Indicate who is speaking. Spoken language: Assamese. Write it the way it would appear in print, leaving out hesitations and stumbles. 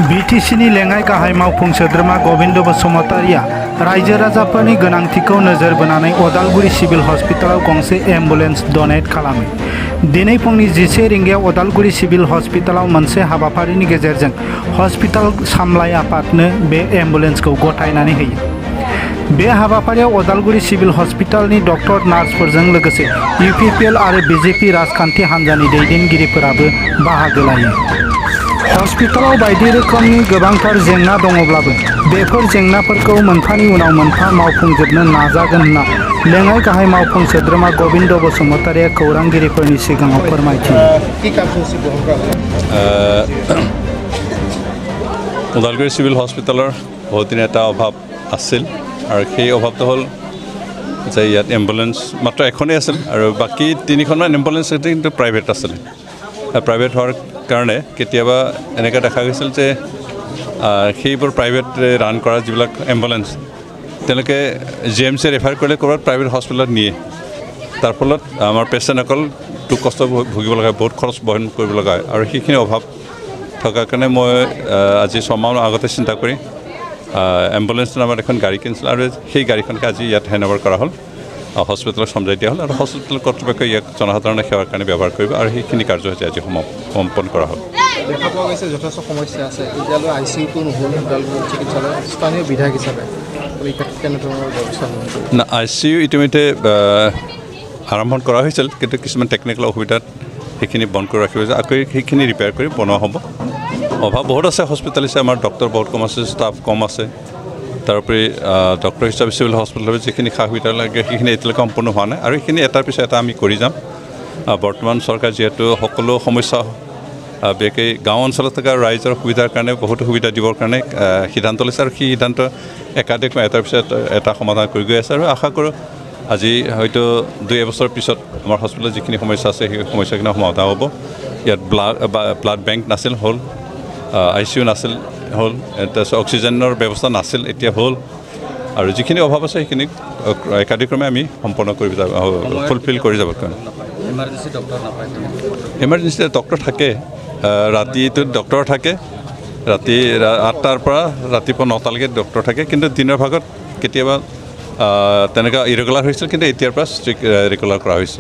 Speaker 1: बिटिसिनि लेङाइ गाहाय मावफुं सोद्रोमा गबिन्द बसुमतारिया रायजो राजाफोरनि गोनांथिखौ नोजोर बोनानै अदालगुरि सिभिल हस्पिटालाव गंसे एम्बुलेन्स डनेट खालामो। दिनै फुंनि 11 रिंगायाव अदालगुरि सिभिल हस्पिटालाव मोनसे हाबाफारिनि गेजेरजों हस्पिटाल सामलाय आफादनो बे एम्बुलेन्सखौ गथायनानै होयो। बे हाबाफारियाव अदालगुरि सिभिल हस्पिटालनि डक्टर नार्सफोरजों लोगोसे इउपिपिएल आरो बिजेपि राजखान्थि हान्जानि दैदेनगिरिफोराबो बाहागो लायो। हस्पिटालाव बायदि रोखोमनि गोबांथार जेंना दङब्लाबो बेफोर जेंनाफोरखौ मोनफानि उनाव मोनफा मावफुंजोबनो नाजागोन होनना लेङाइ गाहाय मावफुं सोद्रोमा गबिन्द बसुमतारिया खौरांगिरिफोरनि सिगाङाव फोरमायथियो।
Speaker 2: ওদালগুৰি চিভিল হস্পিটালৰ বহুদিন এটা অভাৱ আছিল আৰু সেই অভাৱটো হ'ল যে ইয়াত এম্বুলেন্স মাত্ৰ এখনেই আছিল আৰু বাকী তিনিখনমান এম্বুলেন্স কিন্তু প্ৰাইভেট আছিলে। প্ৰাইভেট হোৱাৰ কাৰণে কেতিয়াবা এনেকৈ দেখা গৈছিল যে সেইবোৰ প্ৰাইভেট ৰান কৰা যিবিলাক এম্বুলেন্স তেওঁলোকে GMC ৰেফাৰ কৰিলে ক'ৰবাত প্ৰাইভেট হস্পিটেলত নিয়ে। তাৰ ফলত আমাৰ পেচেণ্টসকল দুখ কষ্ট ভুগিব লগা হয়, বহুত খৰচ বহন কৰিব লগা হয় আৰু সেইখিনি অভাৱ থকাৰ কাৰণে মই আজি ছমাহ আগতে চিন্তা কৰি এম্বুলেন্স নামৰ এখন গাড়ী কিনিছিলোঁ আৰু সেই গাড়ীখনকে আজি ইয়াত হেণ্ডঅভাৰ কৰা হ'ল, হস্পিটেলত চমজাই দিয়া হ'ল আৰু হস্পিটেল কৰ্তৃপক্ষই ইয়াক জনসাধাৰণৰ সেৱাৰ কাৰণে ব্যৱহাৰ কৰিব আৰু সেইখিনি কাৰ্যসূচী আজি সম্পন্ন কৰা হ'ল।
Speaker 3: দেখা পোৱা গৈছে যথেষ্ট সমস্যা আছে, এতিয়ালৈ ICU নহ'ল ওদালগুৰি চিকিৎসালয় স্থানীয় বিধায়ক হিচাপে কেনেধৰণৰ ব্যৱস্থা গ্ৰহণ কৰিব?
Speaker 2: না, ICU ইতিমধ্যে আৰম্ভ কৰা হৈছিল, কিন্তু কিছুমান টেকনিকেল অসুবিধাত সেইখিনি বন্ধ কৰি ৰাখিব হৈছে। আকৌ সেইখিনি ৰিপেয়াৰ কৰি বনোৱা হ'ব। অভাৱ বহুত আছে, হস্পিটেল হিচাপে আমাৰ ডক্টৰ বহুত কম আছে, ষ্টাফ কম আছে। তাৰোপৰি ডক্টৰ হিচাপে চিভিল হস্পিটেলত যিখিনি সা সুবিধা লাগে সেইখিনি এতিয়ালৈকে সম্পূৰ্ণ হোৱা নাই আৰু সেইখিনি এটাৰ পিছত এটা আমি কৰি যাম। বৰ্তমান চৰকাৰ যিহেতু সকলো সমস্যা বিশেষকৈ গাঁও অঞ্চলত থকা ৰাইজৰ সুবিধাৰ কাৰণে বহুতো সুবিধা দিবৰ কাৰণে সিদ্ধান্ত লৈছে আৰু সেই সিদ্ধান্ত একাধিক এটাৰ পিছত এটা সমাধান কৰি গৈ আছে আৰু আশা কৰোঁ আজি হয়তো 2 এবছৰ পিছত আমাৰ হস্পিটেলত যিখিনি সমস্যা আছে সেই সমস্যাখিনি সমাধান হ'ব। ইয়াত ব্লাড বেংক নাছিল, হ'ল। ICU নাছিল, হ'ল। তাৰপিছত অক্সিজেনৰ ব্যৱস্থা নাছিল, এতিয়া হ'ল। আৰু যিখিনি অভাৱ আছে সেইখিনি একাধিক্ৰমে আমি সম্পূৰ্ণ কৰি যাব, ফুলফিল কৰি যাব। ইমাৰ্জেঞ্চি ডক্টৰ থাকে, ৰাতিটোত ডক্টৰ থাকে, ৰাতি 8টাৰ পৰা ৰাতিপুৱা 9টালৈকে ডক্টৰ থাকে, কিন্তু দিনৰ ভাগত কেতিয়াবা তেনেকুৱা ইৰেগুলাৰ হৈছিল, কিন্তু এতিয়াৰ পৰা ষ্ট্ৰিক্ট ৰেগুলাৰ কৰা হৈছে।